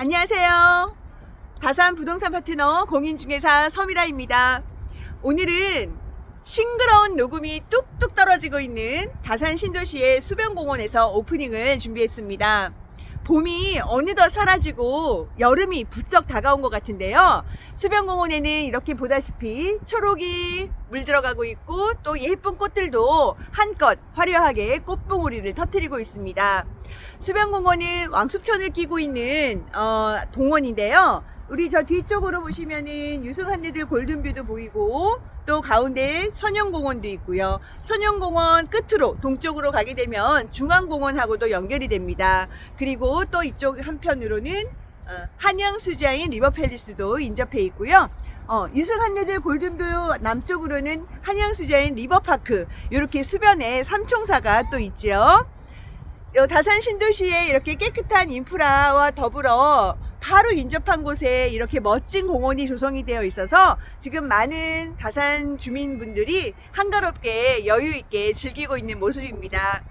안녕하세요. 다산 부동산 파트너 공인중개사 서미라입니다. 오늘은 싱그러운 녹음이 뚝뚝 떨어지고 있는 다산 신도시의 수변공원에서 오프닝을 준비했습니다. 봄이 어느덧 사라지고 여름이 부쩍 다가온 것 같은데요. 수변공원에는 이렇게 보다시피 초록이 물들어가고 있고 또 예쁜 꽃들도 한껏 화려하게 꽃봉오리를 터뜨리고 있습니다. 수변공원은 왕수편을 끼고 있는 동원인데요. 우리 저 뒤쪽으로 보시면은 유승한내들 골든뷰도 보이고 또 가운데 선영공원도 있고요. 선영공원 끝으로 동쪽으로 가게 되면 중앙공원하고도 연결이 됩니다. 그리고 또 이쪽 한편으로는 한양수자인 리버팰리스도 인접해 있고요. 유승한내들 골든뷰 남쪽으로는 한양수자인 리버파크, 이렇게 수변에 삼총사가 또 있죠. 다산 신도시에 이렇게 깨끗한 인프라와 더불어 바로 인접한 곳에 이렇게 멋진 공원이 조성이 되어 있어서 지금 많은 다산 주민분들이 한가롭게 여유있게 즐기고 있는 모습입니다.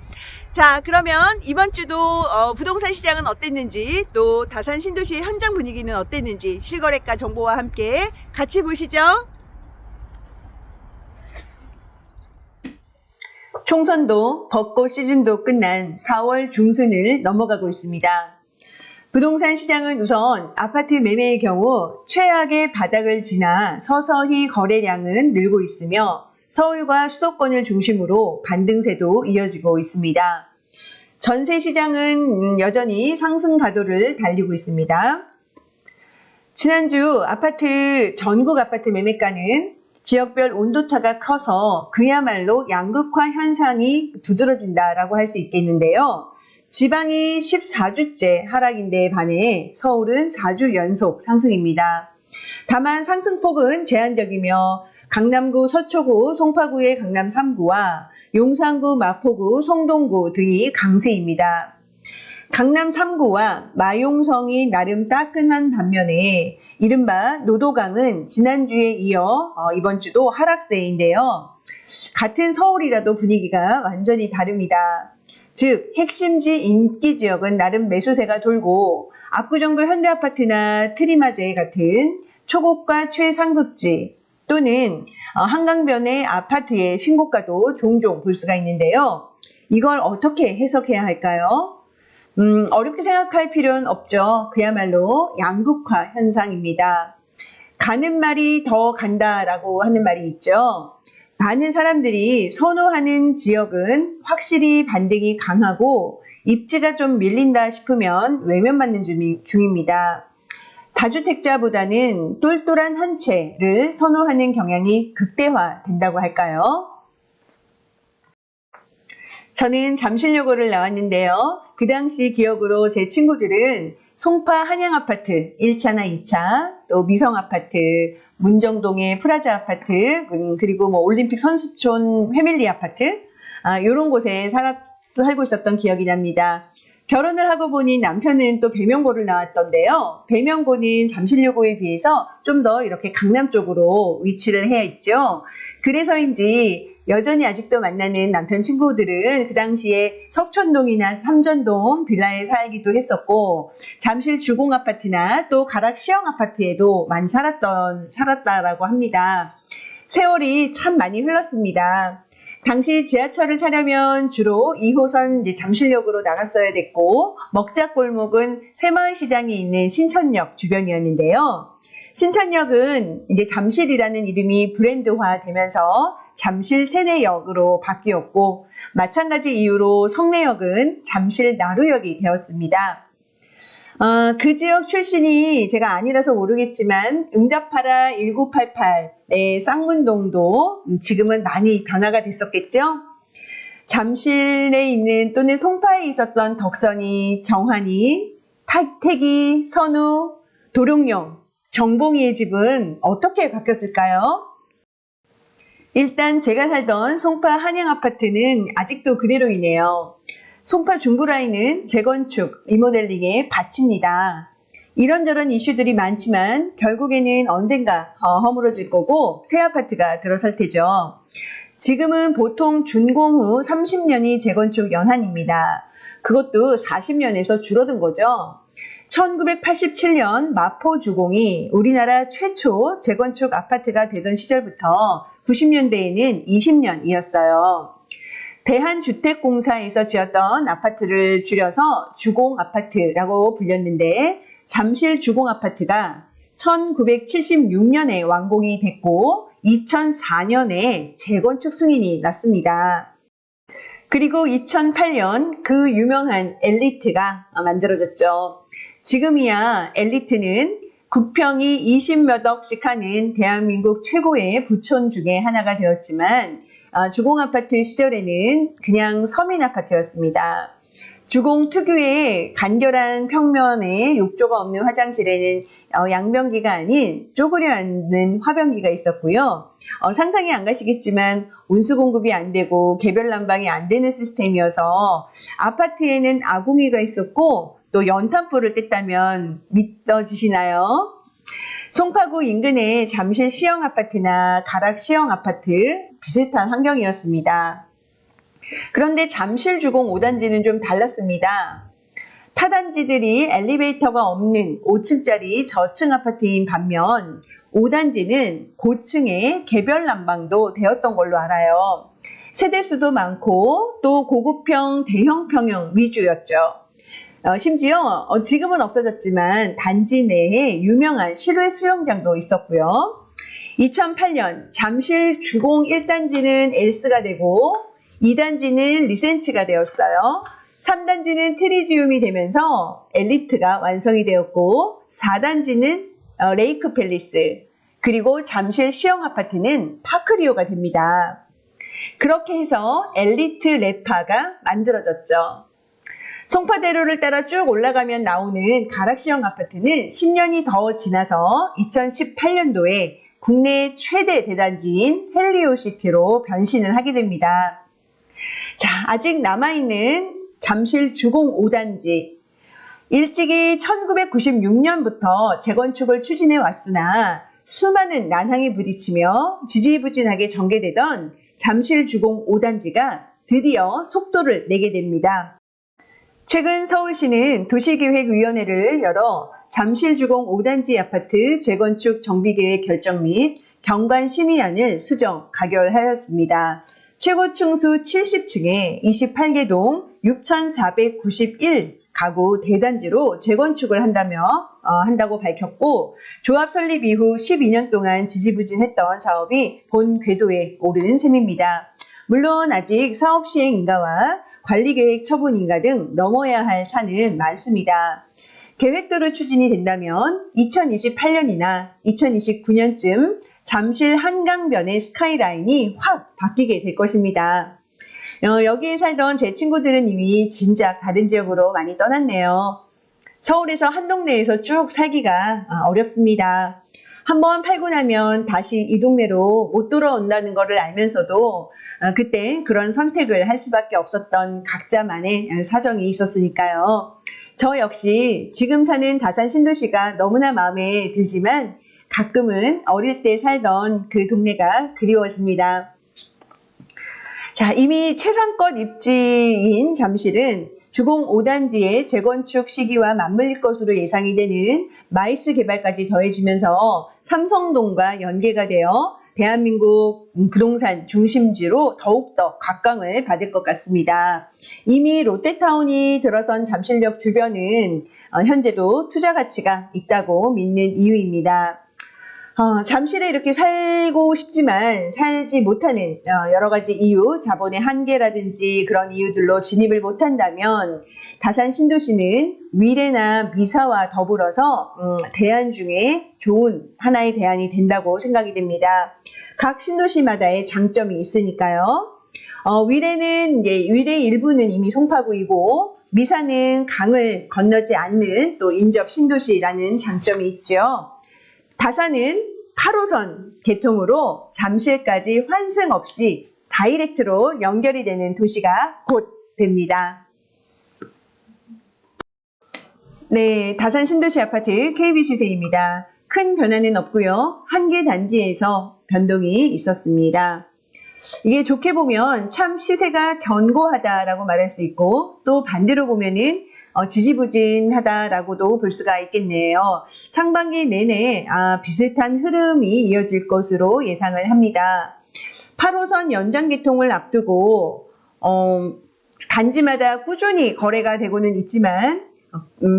자, 그러면 이번 주도 부동산 시장은 어땠는지, 또 다산 신도시의 현장 분위기는 어땠는지 실거래가 정보와 함께 같이 보시죠. 총선도 벚꽃 시즌도 끝난 4월 중순을 넘어가고 있습니다. 부동산 시장은 우선 아파트 매매의 경우 최악의 바닥을 지나 서서히 거래량은 늘고 있으며 서울과 수도권을 중심으로 반등세도 이어지고 있습니다. 전세 시장은 여전히 상승 가도를 달리고 있습니다. 지난주 전국 아파트 매매가는 지역별 온도차가 커서 그야말로 양극화 현상이 두드러진다라고 할 수 있겠는데요. 지방이 14주째 하락인데 반해 서울은 4주 연속 상승입니다. 다만 상승폭은 제한적이며 강남구 서초구, 송파구의 강남 3구와 용산구, 마포구, 송동구 등이 강세입니다. 강남 3구와 마용성이 나름 따끈한 반면에 이른바 노도강은 지난주에 이어 이번 주도 하락세인데요. 같은 서울이라도 분위기가 완전히 다릅니다. 즉 핵심지 인기 지역은 나름 매수세가 돌고 압구정도 현대아파트나 트리마제 같은 초고가 최상급지 또는 한강변의 아파트의 신고가도 종종 볼 수가 있는데요. 이걸 어떻게 해석해야 할까요? 어렵게 생각할 필요는 없죠. 그야말로 양극화 현상입니다. 가는 말이 더 간다라고 하는 말이 있죠. 많은 사람들이 선호하는 지역은 확실히 반등이 강하고 입지가 좀 밀린다 싶으면 외면받는 중입니다. 다주택자보다는 똘똘한 한 채를 선호하는 경향이 극대화된다고 할까요? 저는 잠실여고를 나왔는데요. 그 당시 기억으로 제 친구들은 송파 한양아파트 1차나 2차, 또 미성아파트, 문정동의 프라자 아파트, 그리고 올림픽 선수촌 회밀리 아파트, 이런 곳에 살고 있었던 기억이 납니다. 결혼을 하고 보니 남편은 또 배명고를 나왔던데요. 배명고는 잠실여고에 비해서 좀 더 이렇게 강남 쪽으로 위치를 해 있죠. 그래서인지 여전히 아직도 만나는 남편 친구들은 그 당시에 석촌동이나 삼전동 빌라에 살기도 했었고 잠실 주공아파트나 또 가락 시형아파트에도 많이 살았다라고 합니다. 세월이 참 많이 흘렀습니다. 당시 지하철을 타려면 주로 2호선 잠실역으로 나갔어야 됐고 먹자골목은 새마을시장이 있는 신천역 주변이었는데요. 신천역은 이제 잠실이라는 이름이 브랜드화 되면서 잠실 세내역으로 바뀌었고 마찬가지 이유로 성내역은 잠실 나루역이 되었습니다. 그 지역 출신이 제가 아니라서 모르겠지만 응답하라 1988의 쌍문동도 지금은 많이 변화가 됐었겠죠. 잠실에 있는 또는 송파에 있었던 덕선이, 정한이, 태기, 선우, 도룡용, 정봉이의 집은 어떻게 바뀌었을까요? 일단 제가 살던 송파 한양아파트는 아직도 그대로이네요. 송파 중부라인은 재건축, 리모델링에 바칩니다. 이런저런 이슈들이 많지만 결국에는 언젠가 허물어질 거고 새 아파트가 들어설 테죠. 지금은 보통 준공 후 30년이 재건축 연한입니다. 그것도 40년에서 줄어든 거죠. 1987년 마포 주공이 우리나라 최초 재건축 아파트가 되던 시절부터 90년대에는 20년이었어요. 대한주택공사에서 지었던 아파트를 줄여서 주공아파트라고 불렸는데 잠실 주공아파트가 1976년에 완공이 됐고 2004년에 재건축 승인이 났습니다. 그리고 2008년 그 유명한 엘리트가 만들어졌죠. 지금이야 엘리트는 국평이 20몇 억씩 하는 대한민국 최고의 부촌 중에 하나가 되었지만 주공아파트 시절에는 그냥 서민아파트였습니다. 주공 특유의 간결한 평면에 욕조가 없는 화장실에는 양변기가 아닌 쪼그려 앉는 화변기가 있었고요. 상상이 안 가시겠지만 온수 공급이 안 되고 개별 난방이 안 되는 시스템이어서 아파트에는 아궁이가 있었고 또 연탄불을 뗐다면 믿어지시나요? 송파구 인근의 잠실 시형 아파트나 가락 시형 아파트 비슷한 환경이었습니다. 그런데 잠실 주공 5단지는 좀 달랐습니다. 타단지들이 엘리베이터가 없는 5층짜리 저층 아파트인 반면 5단지는 고층에 개별 난방도 되었던 걸로 알아요. 세대수도 많고 또 고급형 대형 평형 위주였죠. 심지어 지금은 없어졌지만 단지 내에 유명한 실외 수영장도 있었고요. 2008년 잠실 주공 1단지는 엘스가 되고 2단지는 리센치가 되었어요. 3단지는 트리지움이 되면서 엘리트가 완성이 되었고 4단지는 레이크 팰리스 그리고 잠실 시형 아파트는 파크리오가 됩니다. 그렇게 해서 엘리트 레파가 만들어졌죠. 송파대로를 따라 쭉 올라가면 나오는 가락시형 아파트는 10년이 더 지나서 2018년도에 국내 최대 대단지인 헬리오시티로 변신을 하게 됩니다. 자, 아직 남아있는 잠실 주공 5단지. 일찍이 1996년부터 재건축을 추진해 왔으나 수많은 난항이 부딪히며 지지부진하게 전개되던 잠실 주공 5단지가 드디어 속도를 내게 됩니다. 최근 서울시는 도시계획위원회를 열어 잠실 주공 5단지 아파트 재건축 정비계획 결정 및 경관 심의안을 수정, 가결하였습니다. 최고층 수 70층에 28개 동 6,491 가구 대단지로 재건축을 한다고 밝혔고 조합 설립 이후 12년 동안 지지부진했던 사업이 본 궤도에 오른 셈입니다. 물론 아직 사업 시행 인가와 관리계획 처분 인가 등 넘어야 할 산은 많습니다. 계획대로 추진이 된다면 2028년이나 2029년쯤 잠실 한강변의 스카이라인이 확 바뀌게 될 것입니다. 여기에 살던 제 친구들은 이미 진작 다른 지역으로 많이 떠났네요. 서울에서 한 동네에서 쭉 살기가 어렵습니다. 한번 팔고 나면 다시 이 동네로 못 돌아온다는 것을 알면서도 그땐 그런 선택을 할 수밖에 없었던 각자만의 사정이 있었으니까요. 저 역시 지금 사는 다산 신도시가 너무나 마음에 들지만 가끔은 어릴 때 살던 그 동네가 그리워집니다. 자, 이미 최상급 입지인 잠실은 주공 5단지의 재건축 시기와 맞물릴 것으로 예상이 되는 마이스 개발까지 더해지면서 삼성동과 연계가 되어 대한민국 부동산 중심지로 더욱더 각광을 받을 것 같습니다. 이미 롯데타운이 들어선 잠실역 주변은 현재도 투자 가치가 있다고 믿는 이유입니다. 잠실에 이렇게 살고 싶지만 살지 못하는 여러 가지 이유, 자본의 한계라든지 그런 이유들로 진입을 못한다면 다산 신도시는 위례나 미사와 더불어서 대안 중에 좋은 하나의 대안이 된다고 생각이 됩니다. 각 신도시마다의 장점이 있으니까요. 위례는 위례 일부는 이미 송파구이고 미사는 강을 건너지 않는 또 인접 신도시라는 장점이 있죠. 다산은 8호선 개통으로 잠실까지 환승 없이 다이렉트로 연결이 되는 도시가 곧 됩니다. 네, 다산 신도시 아파트 KB시세입니다. 큰 변화는 없고요. 한 개 단지에서 변동이 있었습니다. 이게 좋게 보면 참 시세가 견고하다라고 말할 수 있고 또 반대로 보면은 지지부진하다라고도 볼 수가 있겠네요. 상반기 내내 비슷한 흐름이 이어질 것으로 예상을 합니다. 8호선 연장 개통을 앞두고 단지마다 꾸준히 거래가 되고는 있지만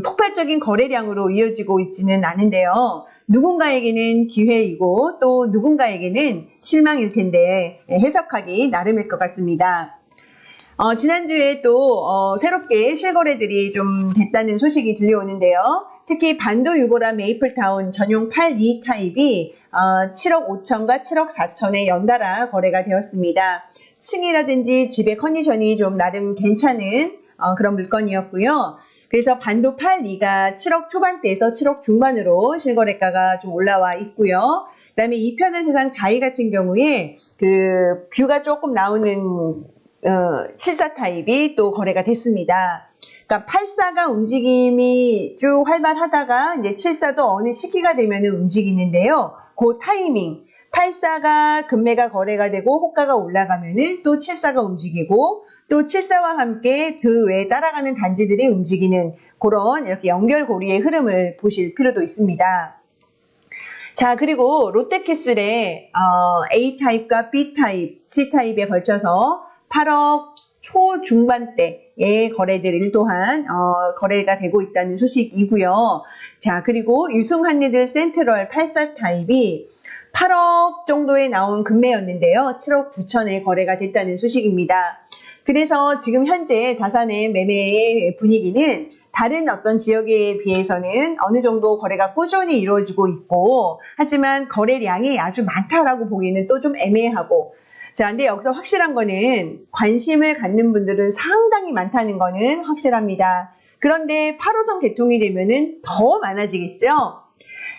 폭발적인 거래량으로 이어지고 있지는 않은데요. 누군가에게는 기회이고 또 누군가에게는 실망일 텐데 해석하기 나름일 것 같습니다. 지난주에 또 새롭게 실거래들이 좀 됐다는 소식이 들려오는데요. 특히 반도 유보라 메이플타운 전용 82 타입이 7억 5천과 7억 4천에 연달아 거래가 되었습니다. 층이라든지 집의 컨디션이 좀 나름 괜찮은 그런 물건이었고요. 그래서 반도 82가 7억 초반대에서 7억 중반으로 실거래가가 좀 올라와 있고요. 그 다음에 이 편한 세상 자이 같은 경우에 그 뷰가 조금 나오는 74 타입이 또 거래가 됐습니다. 그러니까 84가 움직임이 쭉 활발하다가 이제 74도 어느 시기가 되면 움직이는데요. 그 타이밍 84가 금매가 거래가 되고 호가가 올라가면은 또 74가 움직이고 또 74와 함께 그 외에 따라가는 단지들이 움직이는 그런 이렇게 연결고리의 흐름을 보실 필요도 있습니다. 자, 그리고 롯데캐슬의 A타입과 B타입, C타입에 걸쳐서 8억 초중반대의 거래들 또한 거래가 되고 있다는 소식이고요. 자, 그리고 유승한리들 센트럴 84 타입이 8억 정도에 나온 금매였는데요. 7억 9천에 거래가 됐다는 소식입니다. 그래서 지금 현재 다산의 매매의 분위기는 다른 어떤 지역에 비해서는 어느 정도 거래가 꾸준히 이루어지고 있고 하지만 거래량이 아주 많다라고 보기는 또 좀 애매하고 자, 근데 여기서 확실한 거는 관심을 갖는 분들은 상당히 많다는 거는 확실합니다. 그런데 8호선 개통이 되면은 더 많아지겠죠?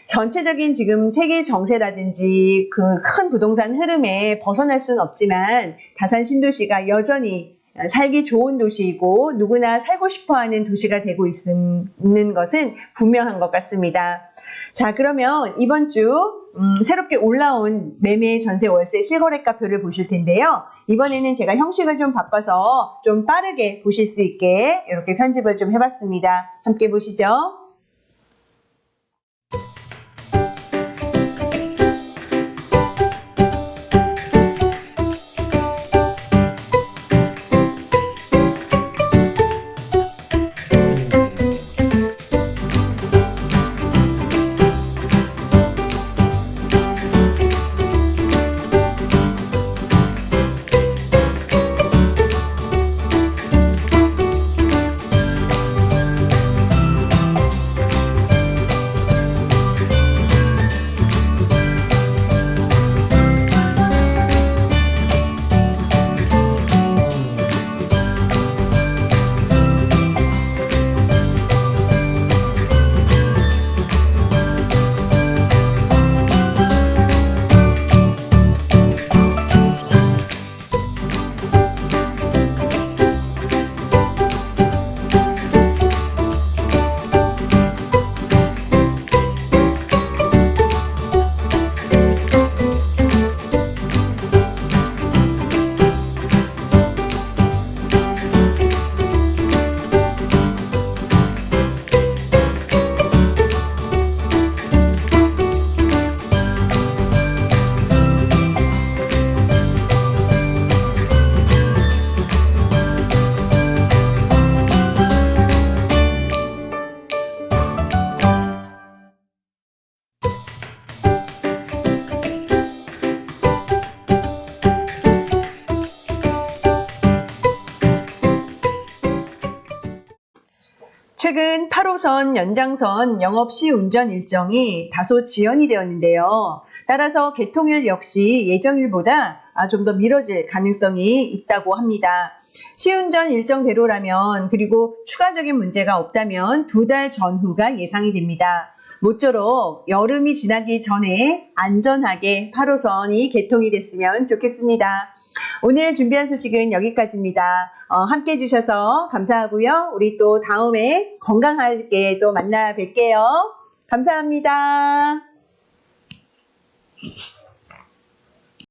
전체적인 지금 세계 정세라든지 그 큰 부동산 흐름에 벗어날 수는 없지만 다산 신도시가 여전히 살기 좋은 도시이고 누구나 살고 싶어하는 도시가 되고 있는 것은 분명한 것 같습니다. 자, 그러면 이번 주 새롭게 올라온 매매 전세 월세 실거래가표를 보실 텐데요. 이번에는 제가 형식을 좀 바꿔서 좀 빠르게 보실 수 있게 이렇게 편집을 좀 해봤습니다. 함께 보시죠. 최근 8호선 연장선 영업시 운전 일정이 다소 지연이 되었는데요. 따라서 개통일 역시 예정일보다 좀 더 미뤄질 가능성이 있다고 합니다. 시운전 일정대로라면 그리고 추가적인 문제가 없다면 2달 전후가 예상이 됩니다. 모쪼록 여름이 지나기 전에 안전하게 8호선이 개통이 됐으면 좋겠습니다. 오늘 준비한 소식은 여기까지입니다. 함께 해주셔서 감사하고요. 우리 또 다음에 건강하게 또 만나 뵐게요. 감사합니다.